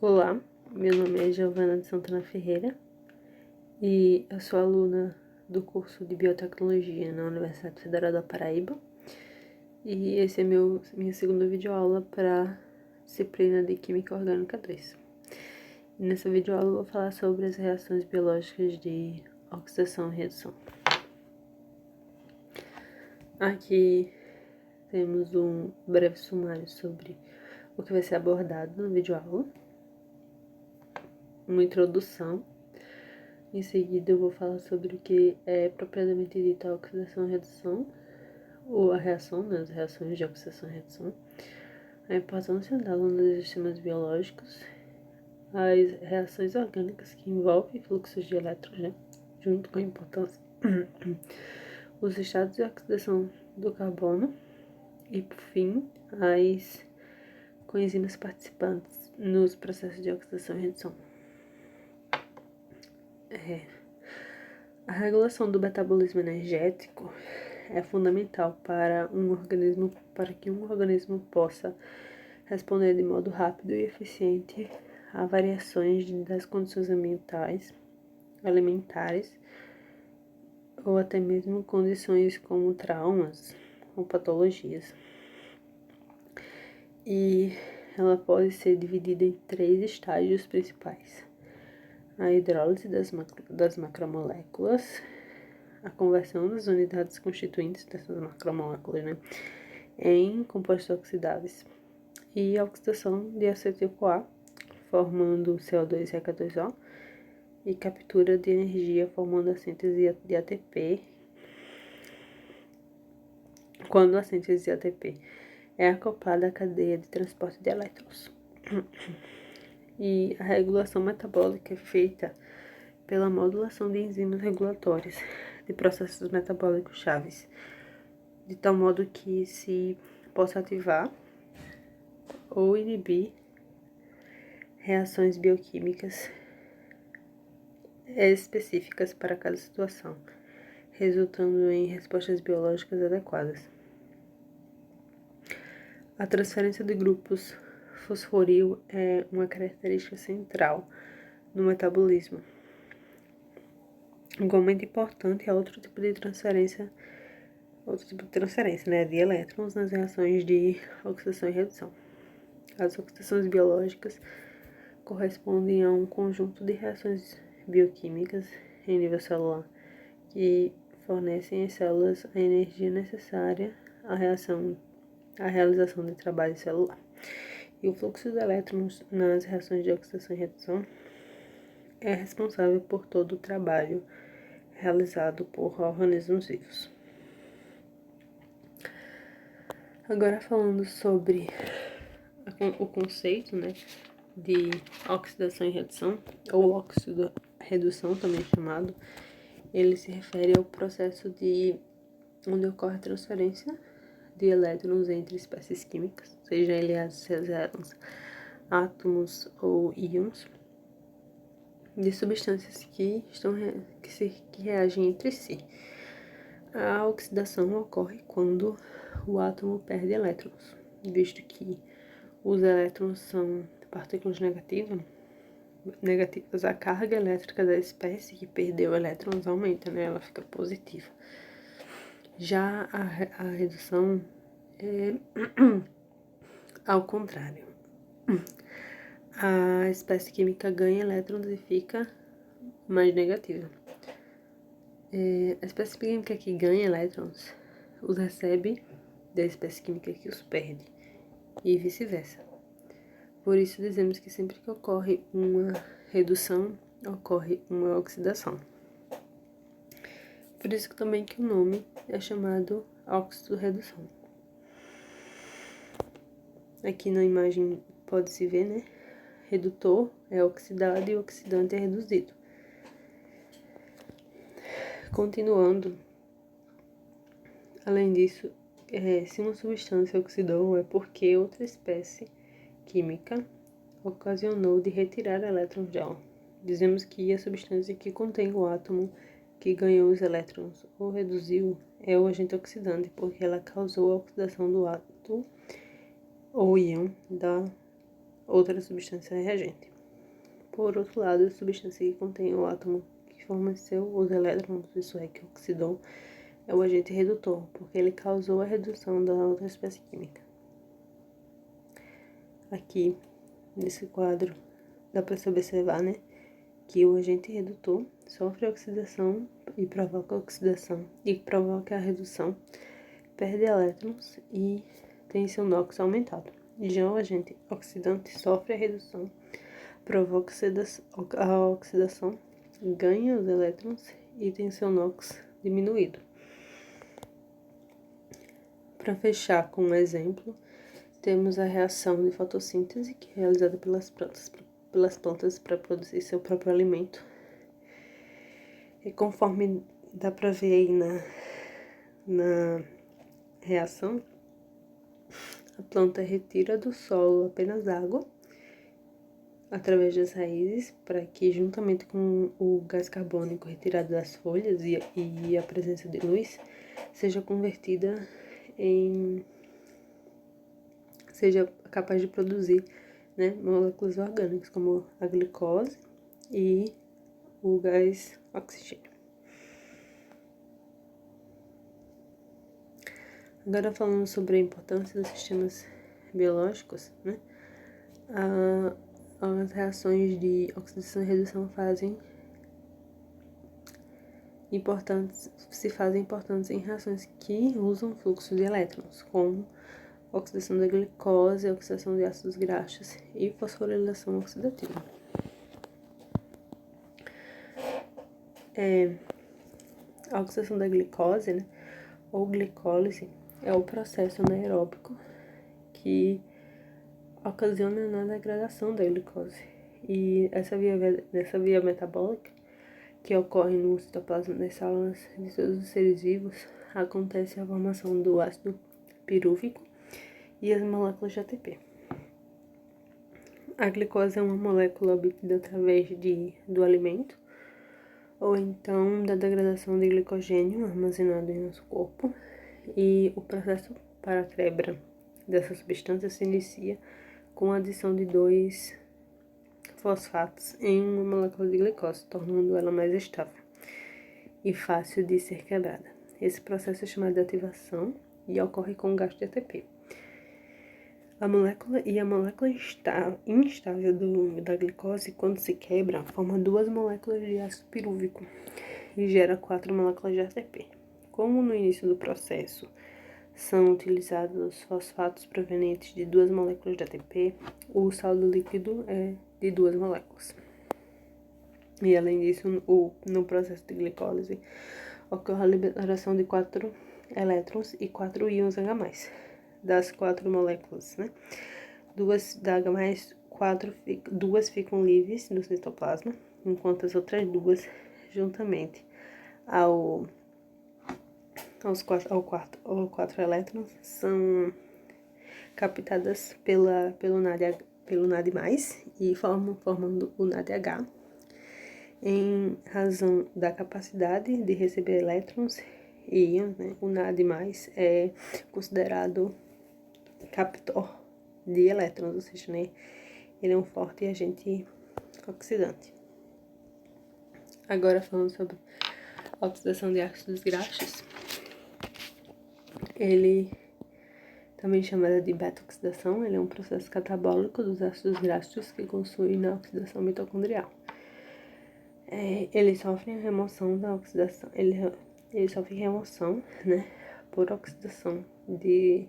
Olá, meu nome é Giovana de Santana Ferreira e eu sou aluna do curso de Biotecnologia na Universidade Federal da Paraíba e esse é minha segunda videoaula para a disciplina de Química Orgânica 2. E nessa videoaula eu vou falar sobre as reações biológicas de oxidação e redução. Aqui temos um breve sumário sobre o que vai ser abordado na videoaula, uma introdução. Em seguida eu vou falar sobre o que é propriamente dita a oxidação e redução, ou a reação, né, as reações de oxidação e redução, a importância dela nos sistemas biológicos, as reações orgânicas que envolvem fluxos de elétrons, né, junto com a importância, os estados de oxidação do carbono e, por fim, as coenzimas participantes nos processos de oxidação e redução. A regulação do metabolismo energético é fundamental para que um organismo possa responder de modo rápido e eficiente a variações das condições ambientais, alimentares ou até mesmo condições como traumas ou patologias. E ela pode ser dividida em 3 estágios principais: a hidrólise das macromoléculas, a conversão das unidades constituintes dessas macromoléculas, né, em compostos oxidáveis, e a oxidação de acetil-CoA, formando CO2 e H2O, e captura de energia, formando a síntese de ATP, quando a síntese de ATP é acoplada à cadeia de transporte de elétrons. E a regulação metabólica é feita pela modulação de enzimas regulatórias de processos metabólicos chaves, de tal modo que se possa ativar ou inibir reações bioquímicas específicas para cada situação, resultando em respostas biológicas adequadas. A transferência de grupos fosforil é uma característica central no metabolismo. Igualmente importante é outro tipo de transferência, né, de elétrons nas reações de oxidação e redução. As oxidações biológicas correspondem a um conjunto de reações bioquímicas em nível celular que fornecem às células a energia necessária à realização de trabalho celular. E o fluxo de elétrons nas reações de oxidação e redução é responsável por todo o trabalho realizado por organismos vivos. Agora falando sobre o conceito, né, de oxidação e redução, ou óxido-redução também chamado, ele se refere ao processo onde ocorre a transferência de elétrons entre espécies químicas, seja eles átomos ou íons, de substâncias que reagem entre si. A oxidação ocorre quando o átomo perde elétrons, visto que os elétrons são partículas negativas, a carga elétrica da espécie que perdeu elétrons aumenta, né? Ela fica positiva. Já a redução é ao contrário. A espécie química ganha elétrons e fica mais negativa. A espécie química que ganha elétrons os recebe da espécie química que os perde, e vice-versa. Por isso dizemos que sempre que ocorre uma redução, ocorre uma oxidação. Por isso também que o nome é chamado óxido-redução. Aqui na imagem pode-se ver, né? Redutor é oxidado e oxidante é reduzido. Continuando, além disso, se uma substância oxidou é porque outra espécie química ocasionou de retirar elétrons dela. Dizemos que a substância que contém o átomo que ganhou os elétrons ou reduziu é o agente oxidante, porque ela causou a oxidação do átomo ou íon da outra substância reagente. Por outro lado, a substância que contém o átomo que forneceu os elétrons, isso é, que oxidou, é o agente redutor, porque ele causou a redução da outra espécie química. Aqui, nesse quadro, dá para se observar, né, que o agente redutor sofre oxidação e provoca a redução, perde elétrons e tem seu NOx aumentado. Já o agente oxidante sofre a redução, provoca a oxidação, ganha os elétrons e tem seu NOx diminuído. Para fechar com um exemplo, temos a reação de fotossíntese, que é realizada pelas plantas para produzir seu próprio alimento. E conforme dá para ver aí na reação, a planta retira do solo apenas água através das raízes, para que, juntamente com o gás carbônico retirado das folhas e a presença de luz, seja convertida seja capaz de produzir, né, moléculas orgânicas, como a glicose e o gás oxigênio. Agora falando sobre a importância dos sistemas biológicos, né, as reações de oxidação e redução se fazem importantes em reações que usam fluxo de elétrons, como oxidação da glicose, oxidação de ácidos graxos e fosforilação oxidativa. A oxidação da glicose, né, ou glicólise, é o processo anaeróbico que ocasiona na degradação da glicose. E essa via metabólica, que ocorre no citoplasma das células de todos os seres vivos, acontece a formação do ácido pirúvico e as moléculas de ATP. A glicose é uma molécula obtida através do alimento, ou então da degradação de glicogênio armazenado em nosso corpo, e o processo para a quebra dessa substância se inicia com a adição de 2 fosfatos em uma molécula de glicose, tornando ela mais estável e fácil de ser quebrada. Esse processo é chamado de ativação e ocorre com o gasto de ATP. A molécula instável da glicose, quando se quebra, forma 2 moléculas de ácido pirúvico e gera 4 moléculas de ATP. Como no início do processo são utilizados fosfatos provenientes de 2 moléculas de ATP, o saldo líquido é de 2 moléculas. E além disso, no processo de glicólise, ocorre a liberação de 4 elétrons e 4 íons H+. Das 4 moléculas, né? 2 da H+, 2 ficam livres no citoplasma, enquanto as outras 2, juntamente aos 4 elétrons, são captadas pelo NAD+, e formando o NADH, em razão da capacidade de receber elétrons e íons, né? O NAD+, é considerado captor de elétrons, ou seja, né, ele é um forte agente oxidante. Agora falando sobre a oxidação de ácidos graxos, ele também chamado de beta-oxidação, ele é um processo catabólico dos ácidos graxos que consui na oxidação mitocondrial. Ele sofre remoção da oxidação, ele sofre remoção, né, por oxidação de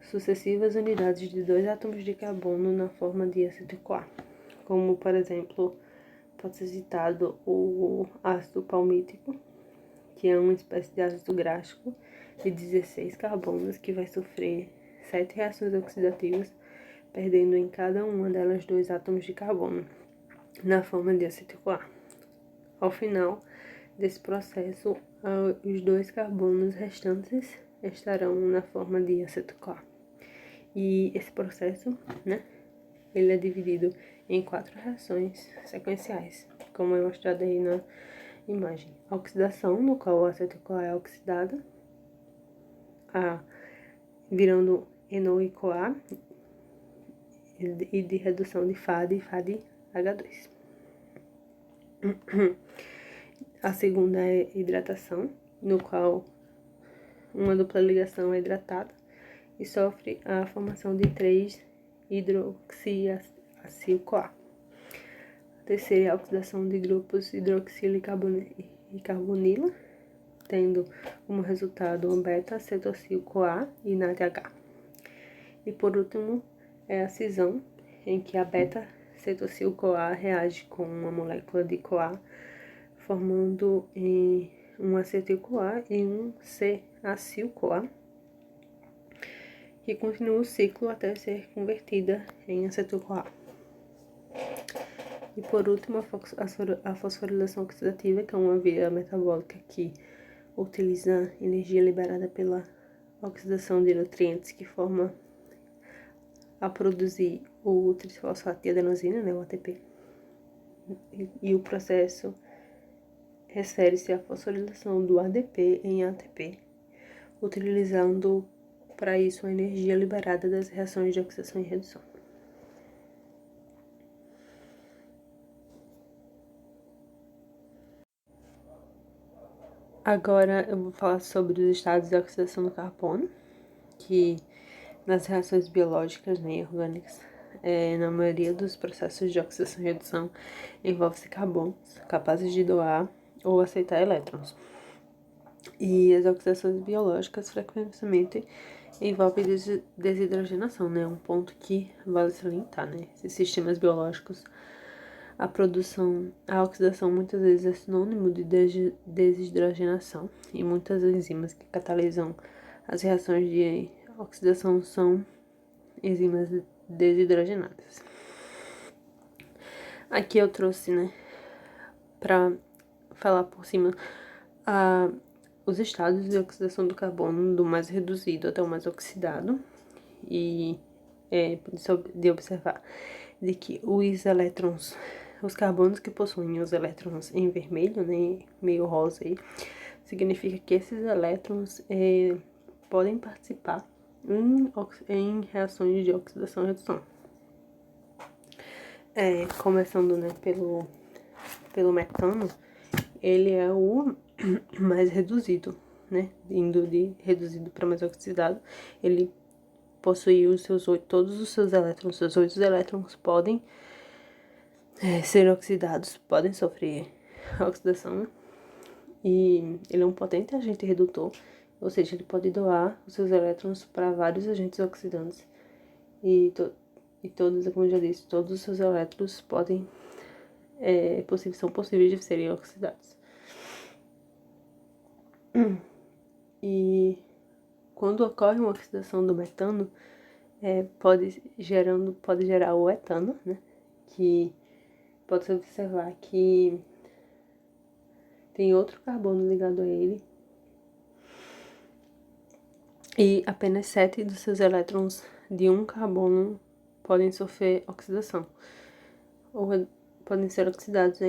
sucessivas unidades de 2 átomos de carbono na forma de aceto-CoA, como, por exemplo, pode ser citado o ácido palmítico, que é uma espécie de ácido gráfico de 16 carbonos que vai sofrer 7 reações oxidativas, perdendo em cada uma delas 2 átomos de carbono na forma de aceto-CoA. Ao final desse processo, os 2 carbonos restantes estarão na forma de aceto-CoA. E esse processo, né, ele é dividido em 4 reações sequenciais, como é mostrado aí na imagem. A oxidação, no qual o aceto-CoA é oxidada, virando eno e CoA, e de redução de FAD e FAD H2. A segunda é hidratação, no qual uma dupla ligação é hidratada e sofre a formação de 3-hidroxiacil-CoA. A terceira é a oxidação de grupos hidroxilo e carbonila, tendo como resultado um beta-cetocil-CoA e NADH. E por último, é a cisão, em que a beta-cetocil-CoA reage com uma molécula de CoA, formando um acetil-CoA e um C-acil-CoA, que continua o ciclo até ser convertida em acetil-CoA. E por último, a fosforilação oxidativa, que é uma via metabólica que utiliza energia liberada pela oxidação de nutrientes que forma a produzir o trifosfato de adenosina, né, o ATP. E o processo refere-se à fosforilação do ADP em ATP, utilizando para isso a energia liberada das reações de oxidação e redução. Agora eu vou falar sobre os estados de oxidação do carbono, que nas reações biológicas, né, orgânicas, na maioria dos processos de oxidação e redução, envolve-se carbonos capazes de doar ou aceitar elétrons. E as oxidações biológicas frequentemente envolvem desidrogenação, né, um ponto que vale salientar, né, esses sistemas biológicos. A oxidação muitas vezes é sinônimo de desidrogenação e muitas enzimas que catalisam as reações de oxidação são enzimas desidrogenadas. Aqui eu trouxe, né, para falar por cima os estados de oxidação do carbono, do mais reduzido até o mais oxidado, e de observar de que os carbonos que possuem os elétrons em vermelho, né, meio rosa aí, significa que esses elétrons podem participar em reações de oxidação e redução. Começando, né, pelo metano, ele é o mais reduzido, né, indo de reduzido para mais oxidado. Ele possui todos os seus elétrons, os 8 elétrons podem ser oxidados, podem sofrer oxidação, e ele é um potente agente redutor, ou seja, ele pode doar os seus elétrons para vários agentes oxidantes, e todos, como eu já disse, todos os seus elétrons são possíveis de serem oxidados. E quando ocorre uma oxidação do metano, pode gerar o etano, né, que pode-se observar que tem outro carbono ligado a ele e apenas 7 dos seus elétrons de um carbono podem sofrer oxidação ou podem ser oxidados.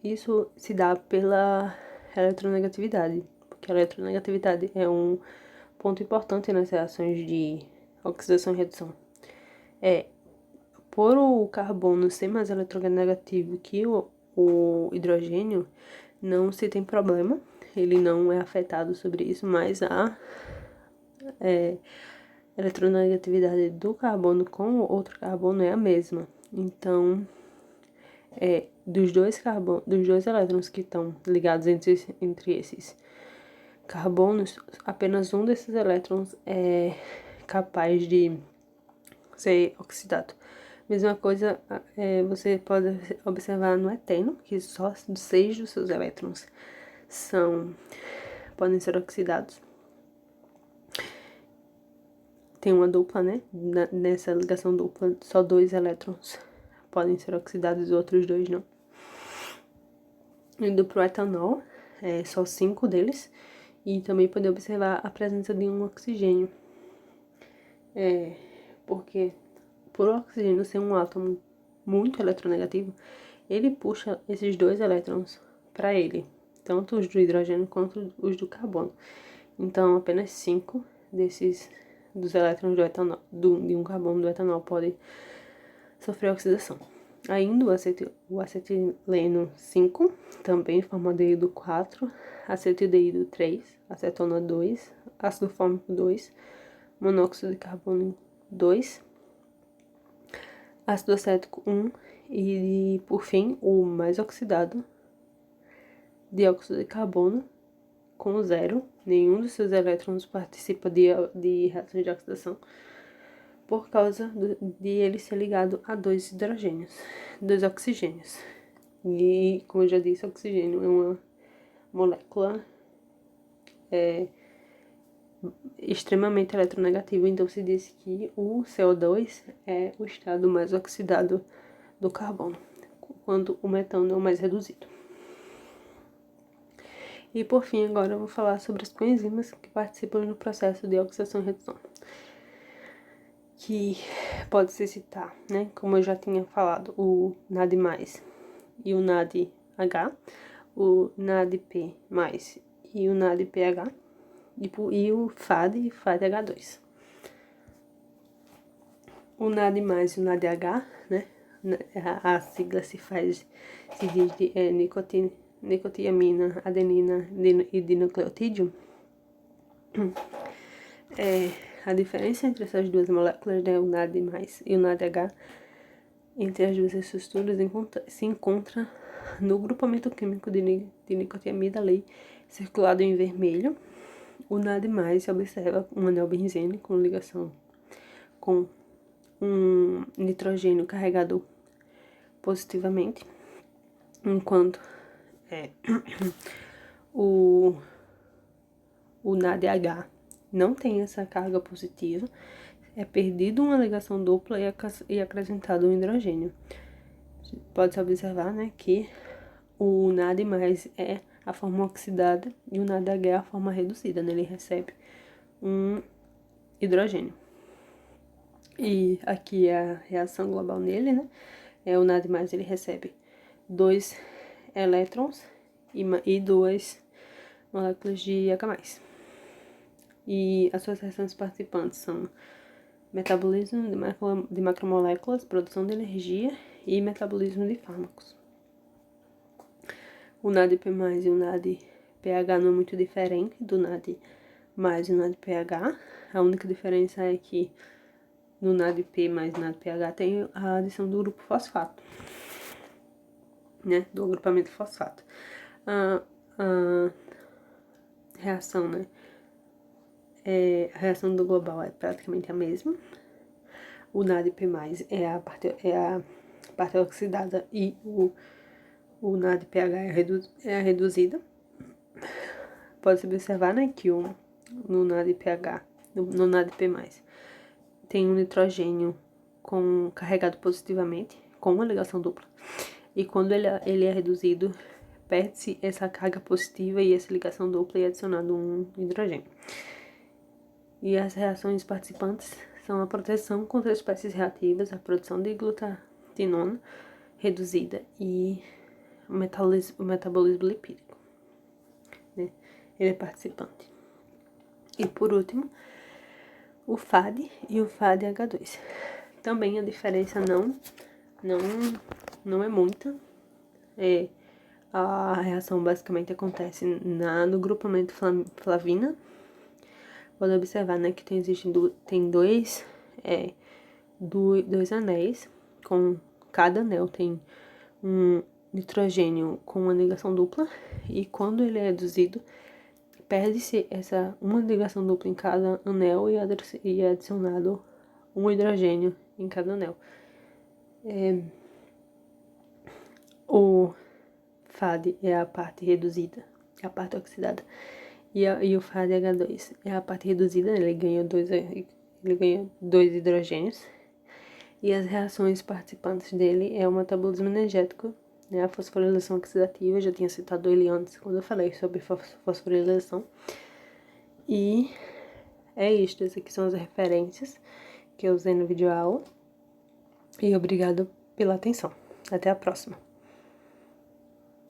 Isso se dá pela eletronegatividade, porque a eletronegatividade é um ponto importante nas reações de oxidação e redução. Por o carbono ser mais eletronegativo que o hidrogênio, não se tem problema, ele não é afetado sobre isso, mas a eletronegatividade do carbono com o outro carbono é a mesma. Então, dos dois elétrons que estão ligados entre esses carbonos, apenas um desses elétrons é capaz de ser oxidado. Mesma coisa você pode observar no eteno, que só 6 dos seus elétrons podem ser oxidados. Tem uma dupla, né? Nessa ligação dupla, só 2 elétrons podem ser oxidados, os outros 2 não. Indo pro etanol, só 5 deles. E também pode observar a presença de um oxigênio. Porque por o oxigênio ser um átomo muito eletronegativo, ele puxa esses 2 elétrons para ele, tanto os do hidrogênio quanto os do carbono. Então, apenas 5 dos elétrons do etanol, de um carbono do etanol podem sofrer oxidação. Ainda o acetileno 5, também formaldeído 4, acetildeído 3, acetona 2, ácido fórmico 2, monóxido de carbono 2, ácido acético 1 e, por fim, o mais oxidado, dióxido de carbono com 0. Nenhum dos seus elétrons participa de reações de oxidação por causa de ele ser ligado a 2 oxigênios. E, como eu já disse, oxigênio é uma molécula extremamente eletronegativa, então se diz que o CO2 é o estado mais oxidado do carbono, quando o metano é o mais reduzido. E por fim, agora eu vou falar sobre as coenzimas que participam no processo de oxidação e redução, que pode-se citar, né, como eu já tinha falado, o NAD+, e o NADH, o NADP+, e o NADPH, e o FAD e FADH2. O NAD+, e o NADH, né, a sigla se diz de nicotiamina, adenina e dinucleotídeo. A diferença entre essas duas moléculas, né, o NAD+, e o NADH, entre as duas estruturas, se encontra no grupamento químico de nicotiamida ali, circulado em vermelho. O NAD+, se observa um anel benzene com ligação com um nitrogênio carregado positivamente, enquanto o NADH não tem essa carga positiva, é perdido uma ligação dupla e acrescentado um hidrogênio. Pode-se observar, né, que o NAD+ é a forma oxidada e o NADH é a forma reduzida, né? Ele recebe um hidrogênio. E aqui é a reação global nele, né? O NAD+, ele recebe 2 elétrons e 2 moléculas de H+. E as suas reações participantes são metabolismo de macromoléculas, produção de energia e metabolismo de fármacos. O NADP+, e o NADPH não é muito diferente do NAD+ e o NADPH. A única diferença é que no NADP+ e NADPH tem a adição do grupo fosfato, né, do agrupamento fosfato. A reação, né, a reação do global é praticamente a mesma. O NADP+ é a parte oxidada e o NADPH é a reduzida. Pode-se observar, né, que no NADPH, no NADP+, tem um nitrogênio carregado positivamente, com uma ligação dupla. E quando ele é reduzido, perde-se essa carga positiva e essa ligação dupla e é adicionado um hidrogênio. E as reações participantes são a proteção contra espécies reativas, a produção de glutatinona reduzida e o metabolismo lipídico, né? Ele é participante. E por último, o FAD e o FADH2. Também a diferença não é muita. A reação basicamente acontece no grupamento flavina. Pode observar, né, que tem dois anéis, com cada anel tem um nitrogênio com uma ligação dupla, e quando ele é reduzido, perde-se uma ligação dupla em cada anel e é adicionado um hidrogênio em cada anel. O FAD é a parte reduzida, a parte oxidada, e o FADH2 é a parte reduzida, ele ganha dois hidrogênios, e as reações participantes dele é o metabolismo energético, né, a fosforilação oxidativa, já tinha citado ele antes quando eu falei sobre fosforilação. E é isto, essas aqui são as referências que eu usei no vídeo aula, e obrigado pela atenção. Até a próxima.